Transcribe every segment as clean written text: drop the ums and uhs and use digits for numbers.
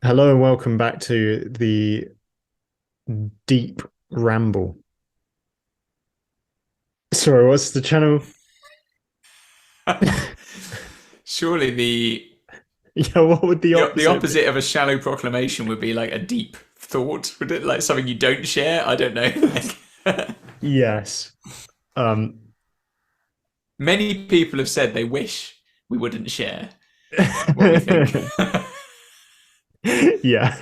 Hello and welcome back to the deep ramble. Sorry, what's the channel? Surely Yeah, what would the the opposite be? opposite of a shallow proclamation would be like a deep thought. Would it like something you don't share? I don't know. Like, Yes. Um, many people have said they wish we wouldn't share what we think. yeah.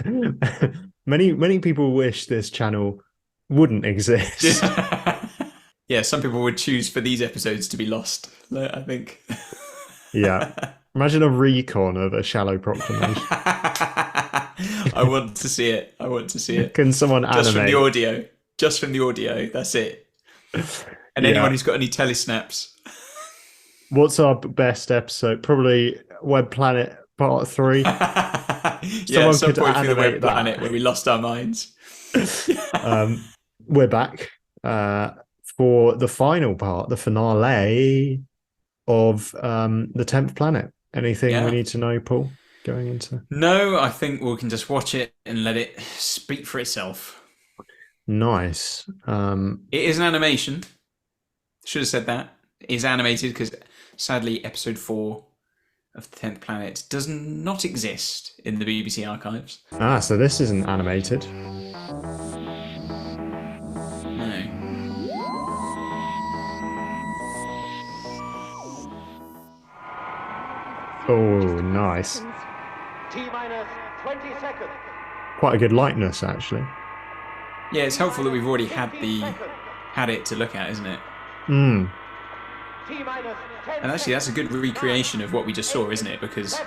Many people wish this channel wouldn't exist. Yeah, some people would choose for these episodes to be lost. I think. Yeah. Imagine a recon of a shallow proclamation. I want to see it. I want to see it. Can someone Just from the animate? audio. Just from the audio. That's it. And anyone Yeah. who's got any telesnaps. What's our best episode? Probably Web Planet Part 3. Yeah, at Someone some could point through the animate web planet where that. we lost our minds. We're back for the final part, the finale of the 10th planet. Anything we Yeah. need to know, Paul, going into? No, I think we can just watch it and let it speak for itself. Nice. It is an animation. Should have said that. It is animated because sadly, episode 4 of the 10th planet does not exist in the BBC archives. So this isn't animated. No. Oh, nice. T-minus 20 seconds. Quite a good likeness, actually. Yeah, it's helpful that we've already had it to look at, isn't it? Mm. T-minus 10 And actually, that's a good recreation of what we just saw, isn't it? Because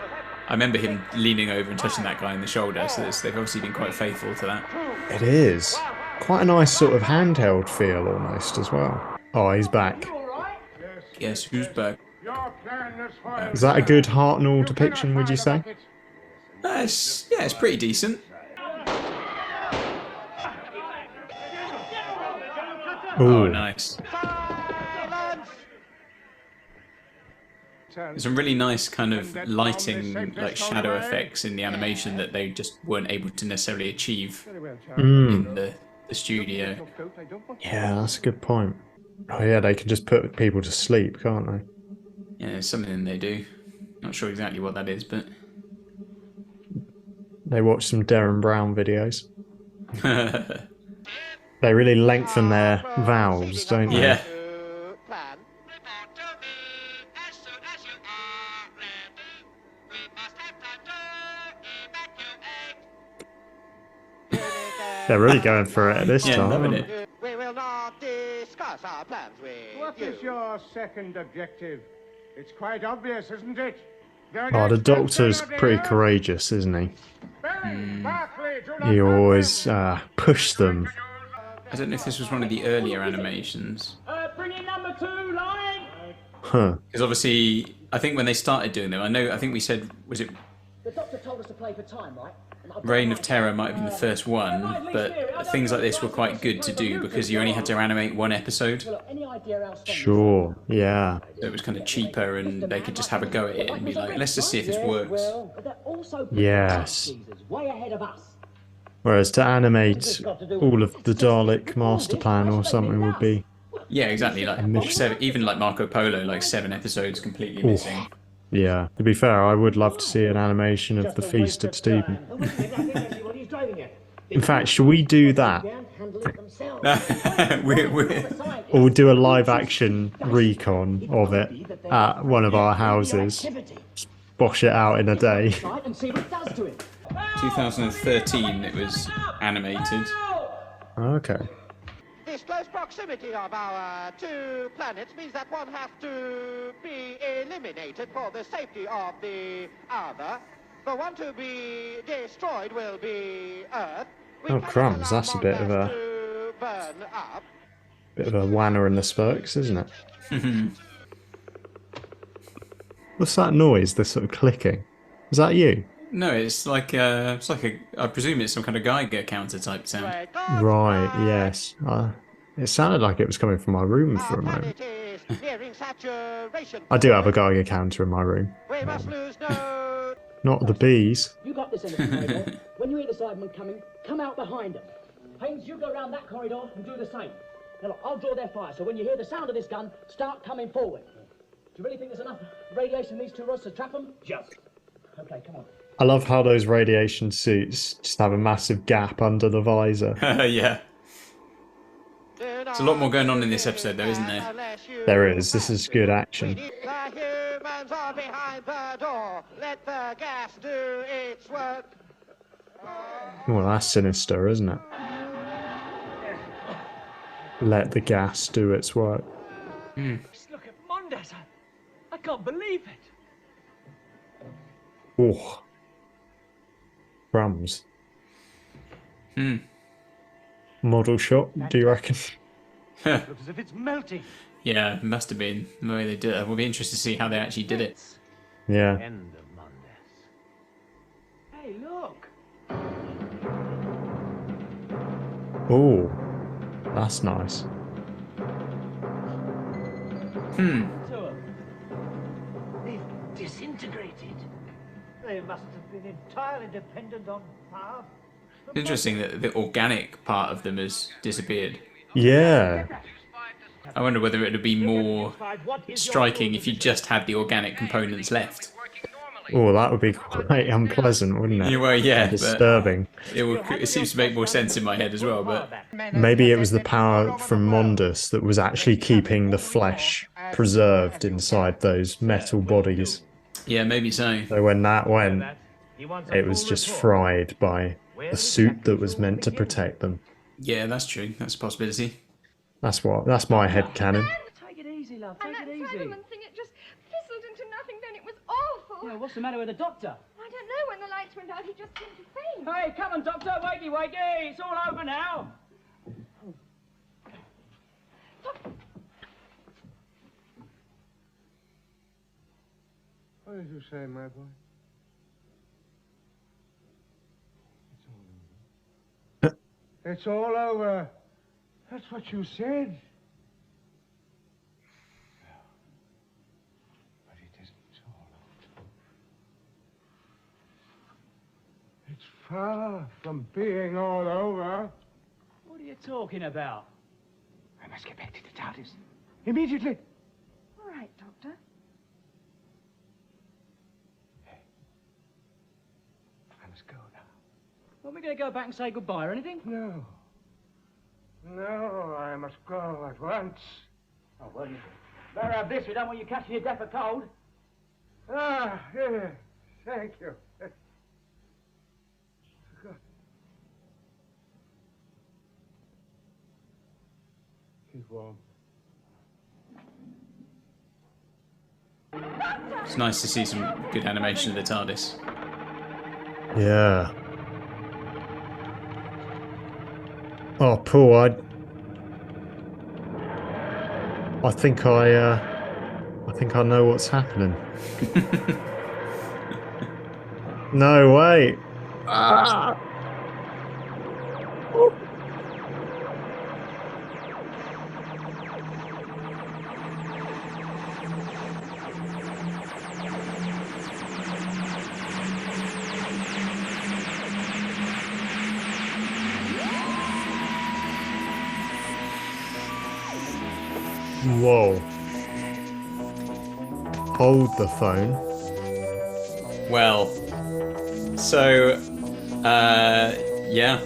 I remember him leaning over and touching that guy in the shoulder, so they've obviously been quite faithful to that. It is. Quite a nice sort of handheld feel almost as well. Oh, he's back. Yes, who's back? Is that a good Hartnell depiction, would you say? It's pretty decent. Ooh. Oh, nice. There's some really nice kind of lighting, like shadow effects in the animation that they just weren't able to necessarily achieve in the studio. Yeah, that's a good point. Oh yeah, they can just put people to sleep, can't they? Yeah, it's something they do. Not sure exactly what that is, but They watch some Darren Brown videos. They really lengthen their vowels, don't they? yeah. They're really going for it this Yeah, time. loving aren't it. We will not discuss our plans with What you. is your second objective? It's quite obvious, isn't it? Oh, the Doctor's pretty courageous, isn't he? He always push them. I don't know if this was one of the earlier animations. Bring in number 2, line! Huh. Because obviously, I think when they started doing them, I think we said, was it The doctor told us to play for time, right? Reign of Terror might have been the first one, but things like this were quite good to do because you only had to animate one episode. Any idea how strong Sure. Yeah. So it was kind of cheaper and they could just have a go at it and be like, let's just see if this works. well, but they're also Yes. way ahead of us. Whereas to animate all of the Dalek master plan or something would be. Yeah, exactly. Like even like Marco Polo, like 7 episodes completely missing. Yeah. To be fair, I would love to see an animation of the Feast at Stephen. In fact, should we do that? Or we'll do a live action recon of it at one of our houses. Bosh it out in a day. 2013 it was animated. Okay. This close proximity of our two planets means that one has to be eliminated for the safety of the other. The one to be destroyed will be Earth. We Oh cannot crumbs, allow that's a bit of Mondas a to burn up. wanner in the spurks, isn't it? What's that noise? The sort of clicking. Is that you? No, it's like I presume it's some kind of Geiger counter type sound. Right, yes. It sounded like it was coming from my room for a moment. Planet is nearing saturation I do have a point. Geiger counter in my room. We must lose no Not the bees. You got this end of the corridor. When you hear the Cybermen coming, come out behind them. Haynes, you go round that corridor and do the same. Now look, I'll draw their fire, so when you hear the sound of this gun, start coming forward. Do you really think there's enough radiation in these two rods to trap them? Just. Okay, come on. I love how those radiation suits just have a massive gap under the visor. Yeah. There's a lot more going on in this episode, though, isn't there? There is. This is good action. The humans are behind the door. Let the gas do its work. Well, that's sinister, isn't it? Let the gas do its work. Just look at Mondes. I can't believe it. Oh. Crumbs. Model shot, do you reckon? Looks as if it's melting. Yeah, it must have been the way they did it. We'll be interested to see how they actually did it. Yeah. End of Mondes. Hey, look. Oh. That's nice. They've disintegrated. They must have been entirely dependent on power. Interesting that the organic part of them has disappeared. Yeah. I wonder whether it would be more striking if you just had the organic components left. Oh, that would be quite unpleasant, wouldn't it? Yeah, well, yeah, but Disturbing. it seems to make more sense in my head as well. But Maybe it was the power from Mondus that was actually keeping the flesh preserved inside those metal bodies. yeah, maybe so. So when that went, it was just fried by the suit that was meant to protect them. Yeah, that's true. That's a possibility. That's my headcanon. Take it easy, love. And Take that it easy. Cyberman thing, it just fizzled into nothing, then it was awful. Yeah, what's the matter with the doctor? I don't know, when the lights went out, he just seemed to faint. Hey, come on, doctor. Wakey, wakey. It's all over now. What did you say, my boy? It's all over. That's what you said. But it isn't all over. It's far from being all over. What are you talking about? I must get back to the TARDIS. Immediately. All right, Doctor. I must go now. Are we going to go back and say goodbye or anything? No. No, I must go at once. Oh, well, you better have this. We don't want you catching your death of cold. Ah, yes. Thank you. Keep warm. It's nice to see some good animation of the TARDIS. Yeah. Oh, Paul, I think I know what's happening. No, wait. Ah. Whoa. Hold the phone. Well, so, yeah.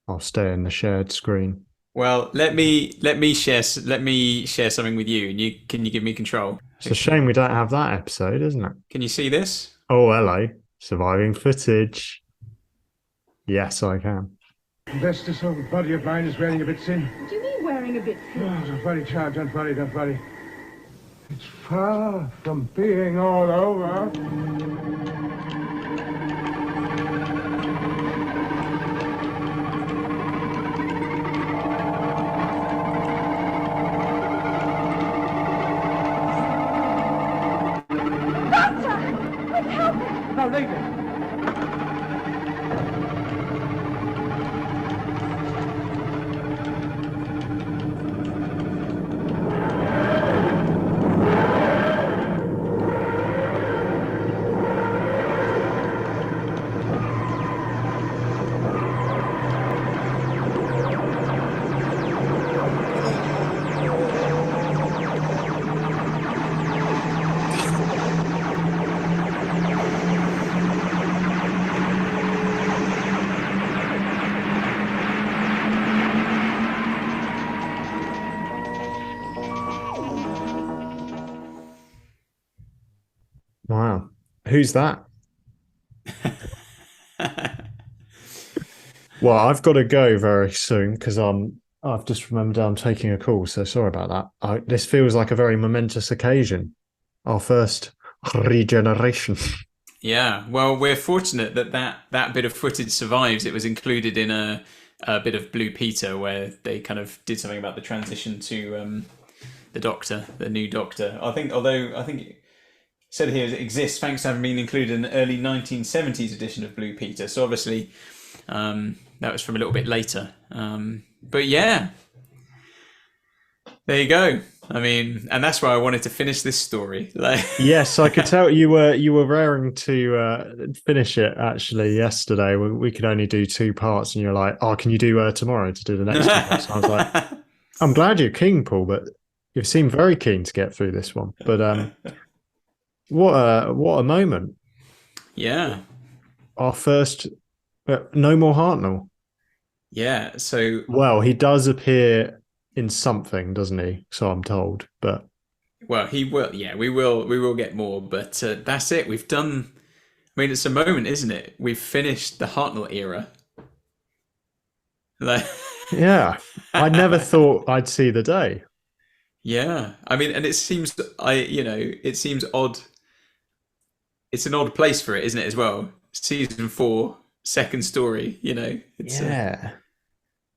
I'll stay in the shared screen. Well, let me share something with you, and can you give me control? It's a shame we don't have that episode, isn't it? Can you see this? Oh, hello. Surviving footage. Yes, I can. This old body of mine is wearing a bit thin. What do you mean wearing a bit thin? Oh, don't worry, child, don't worry, don't worry. It's far from being all over. No, leave it. Who's that? Well, I've got to go very soon because I've just remembered I'm taking a call, so sorry about that. This feels like a very momentous occasion. Our first regeneration. Yeah, well, we're fortunate that bit of footage survives. It was included in a bit of Blue Peter where they kind of did something about the transition to the Doctor, the new Doctor. Although I think it said here it exists thanks to having been included in the early 1970s edition of Blue Peter. So obviously that was from a little bit later. But yeah, there you go. I mean, and that's why I wanted to finish this story. Like, yes, I could tell you were raring to finish it actually yesterday. We could only do 2 parts, and you're like, "Oh, can you do tomorrow to do the next 2 parts?" And I was like, "I'm glad you're keen, Paul, but you seem very keen to get through this one." But what a moment! Yeah, Our first, no more Hartnell. Yeah. So, well, he does appear in something, doesn't he? So I'm told, but well, he will. Yeah, we will get more, but that's it. We've done. I mean, it's a moment, isn't it? We've finished the Hartnell era. Like, yeah, I never thought I'd see the day. Yeah, I mean, and it seems it seems odd. It's an odd place for it, isn't it? As well, season 4, second story. It's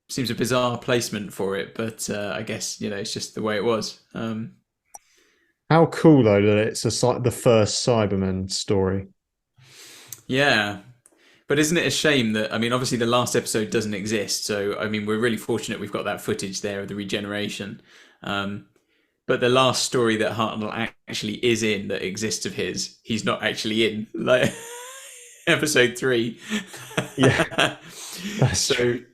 seems a bizarre placement for it, but I guess it's just the way it was. How cool though that it's the first Cyberman story. Yeah, but isn't it a shame that obviously the last episode doesn't exist, so we're really fortunate we've got that footage there of the regeneration. But the last story that Hartnell actually is in that exists of his, he's not actually in, like episode 3. Yeah, that's true.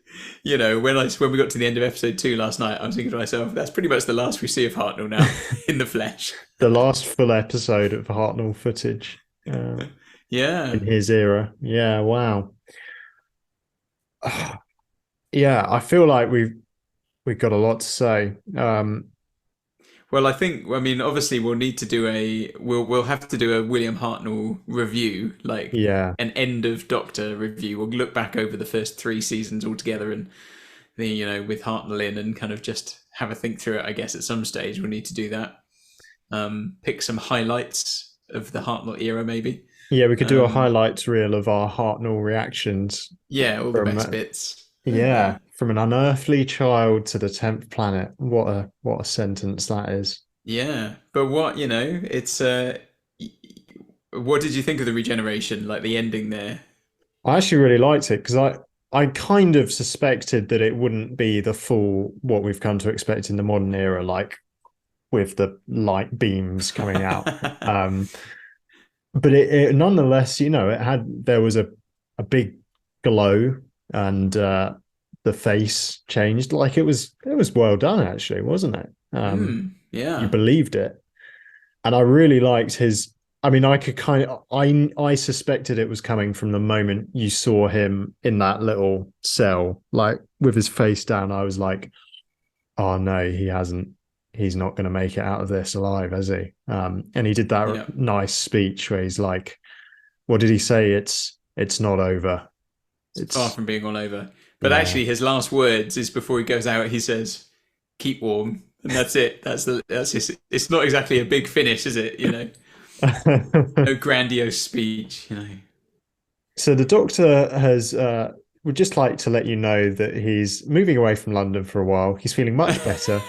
When we got to the end of episode 2 last night, I was thinking to myself, that's pretty much the last we see of Hartnell now in the flesh. The last full episode of Hartnell footage. Yeah. In his era. Yeah, wow. Yeah, I feel like we've got a lot to say. Well, I think, obviously we'll need to do we'll have to do a William Hartnell review, an end of Doctor review. We'll look back over the first 3 seasons altogether and with Hartnell in and kind of just have a think through it, I guess, at some stage. We'll need to do that. Pick some highlights of the Hartnell era, maybe. Yeah, we could do a highlights reel of our Hartnell reactions. Yeah, all the best bits. Yeah, from an unearthly child to the 10th planet. What a sentence that is. Yeah, but what it's what did you think of the regeneration, like the ending there? I actually really liked it because I kind of suspected that it wouldn't be the full what we've come to expect in the modern era, like with the light beams coming out. But it nonetheless, there was a big glow. And the face changed. Like it was well done, actually, wasn't it? Yeah, you believed it, and I really liked his. I could I suspected it was coming from the moment you saw him in that little cell, like with his face down. I was like, oh no, he hasn't. He's not going to make it out of this alive, has he? And he did that nice speech where he's like, what did he say? It's not over. It's far from being all over. But actually, his last words is before he goes out. He says, "Keep warm," and that's it. That's his. It's not exactly a big finish, is it? No grandiose speech. So the Doctor would just like to let you know that he's moving away from London for a while. He's feeling much better.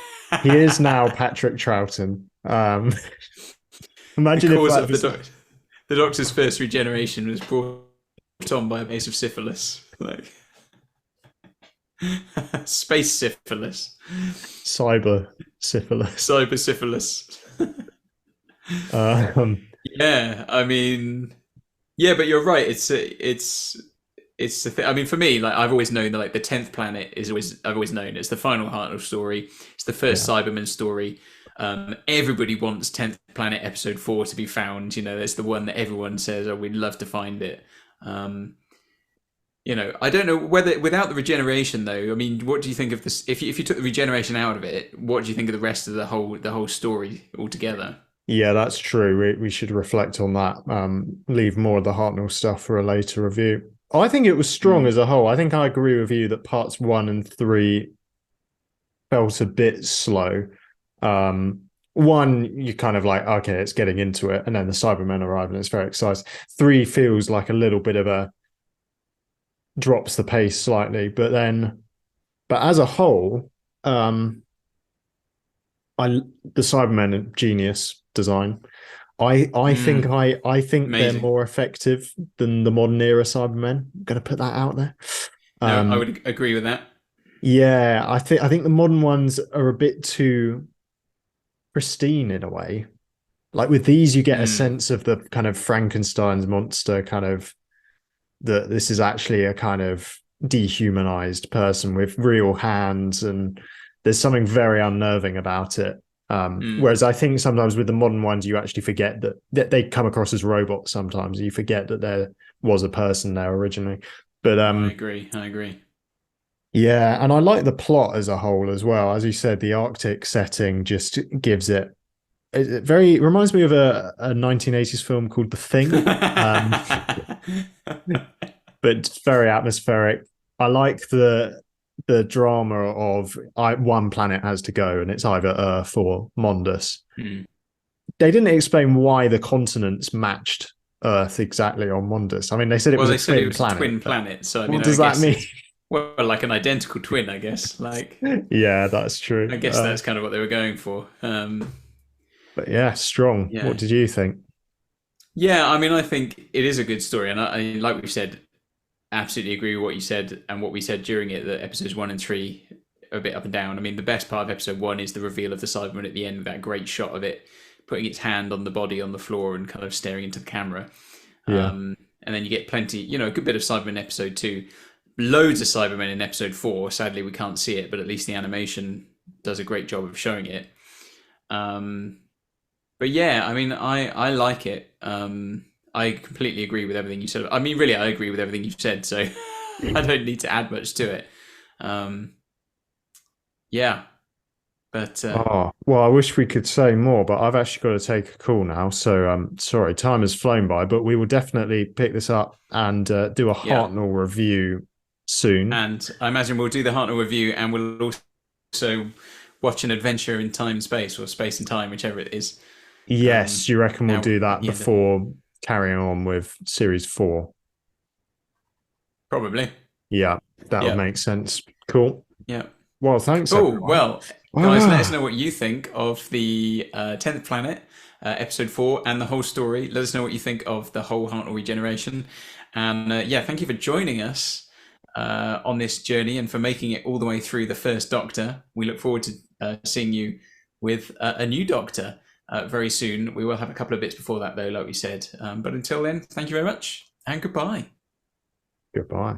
He is now Patrick Troughton. Imagine if the Doctor's first regeneration was brought on by a case of syphilis, like space syphilis, cyber syphilis. But you're right. It's the thing. For me, like I've always known that like the 10th planet I've always known it's the final Hartnell story. It's the first Cyberman story. Everybody wants 10th planet episode 4 to be found. There's the one that everyone says, "Oh, we'd love to find it." I don't know whether without the regeneration though. What do you think of this? If you took the regeneration out of it, what do you think of the rest of the whole story altogether? Yeah, that's true. We should reflect on that. Leave more of the Hartnell stuff for a later review. I think it was strong as a whole. I think I agree with you that parts 1 and 3 felt a bit slow. One, you kind of like, okay, it's getting into it, and then the Cybermen arrive and it's very exciting. 3 feels like a little bit of a drops the pace slightly, but as a whole, I the Cybermen are genius design. I think they're Amazing. more effective than the modern era Cybermen. I'm gonna put that out there. No, I Um, would agree with that. yeah, I think the modern ones are a bit too pristine in a way. Like with these, you get a sense of the kind of Frankenstein's monster kind of that this is actually a kind of dehumanized person with real hands, and there's something very unnerving about it. Whereas I think sometimes with the modern ones, you actually forget that they come across as robots. Sometimes you forget that there was a person there originally. But I agree. I agree. yeah, and I like the plot as a whole as well. As you said, the Arctic setting just gives it very it reminds me of a 1980s film called The Thing. But it's very atmospheric. I like the drama of one planet has to go, and it's either Earth or Mondus. They didn't explain why the continents matched Earth exactly on Mondus. I mean, they said it Well, was they a said it twin was a planet. twin planet, so I mean, What I does that guess mean? it's well, like an identical twin, I guess. Like, Yeah, that's true. I guess that's kind of what they were going for. But yeah, strong. Yeah. What did you think? Yeah, I mean, I think it is a good story, and like we've said, absolutely agree with what you said and what we said during it. That episodes 1 and 3 are a bit up and down. I mean, the best part of episode 1 is the reveal of the Cyberman at the end, that great shot of it putting its hand on the body on the floor and kind of staring into the camera. Yeah. And then you get plenty, a good bit of Cyberman in episode 2, loads of Cybermen in episode 4. Sadly, we can't see it, but at least the animation does a great job of showing it. But yeah, I mean, I like it. I completely agree with everything you said. I mean, really, I agree with everything you've said, so I don't need to add much to it. Yeah, but Oh, well, I wish we could say more, but I've actually got to take a call now. So, sorry, time has flown by, but we will definitely pick this up and do a yeah. Hartnell review soon. And I imagine we'll do the Hartnell review, and we'll also watch an adventure in time and space, or space and time, whichever it is. Yes, you reckon we'll now do at that the end of- before carrying on with series 4? Probably. Yeah, that would Yeah. make sense. Cool. Yeah. Well, thanks. Oh, everyone. well, guys, let us know what you think of the 10th Planet, episode 4, and the whole story. Let us know what you think of the whole Hartnell Regeneration. And yeah, thank you for joining us on this journey and for making it all the way through the first Doctor. We look forward to seeing you with a new Doctor very soon. We will have a couple of bits before that, though, like we said. But until then, thank you very much, and goodbye. Goodbye.